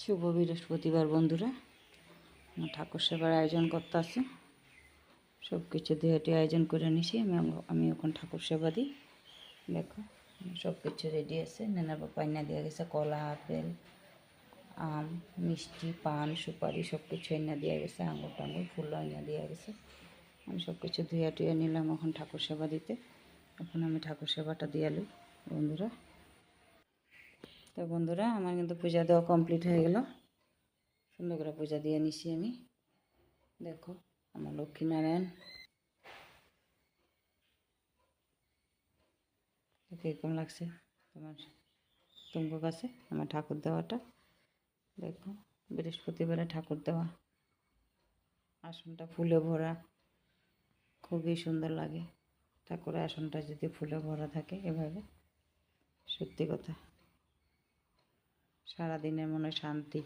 শুভ বৃহস্পতিবার বন্ধুরা, ঠাকুর সেবার আয়োজন করতে আসি। সব কিছু দিয়ে আয়োজন করে নিছি। আমি এখন ঠাকুর সেবা দিই। দেখো সব কিছু রেডি আছে। নেনার বাবা পাইনা দিয়ে গেছে, কলা, আপেল, আম, মিষ্টি, পান, সুপারি সব কিছু এনে দিয়ে গেছে। আঙুর টাঙুর ফুলও এনে দিয়ে গেছে। আমি সব কিছু ধুয়ে টুয়ে নিলাম এখন ঠাকুর সেবা দিতে। এখন আমি ঠাকুর সেবাটা দিয়ে এলি বন্ধুরা। তো বন্ধুরা, আমার কিন্তু পূজা দেওয়া কমপ্লিট হয়ে গেল। সুন্দর করে পূজা দিয়ে নিছি আমি। দেখো আমার লক্ষ্মীনারায়ণ কীরকম লাগছে তোমার কাছে আমার ঠাকুর দেওয়াটা। দেখো বৃহস্পতিবারে ঠাকুর দেওয়া, আসনটা ফুলে ভরা, খুবই সুন্দর লাগে। ঠাকুরের আসনটা যদি ফুলে ভরা থাকে এভাবে, সত্যি কথা সারাদিনের মনে শান্তি।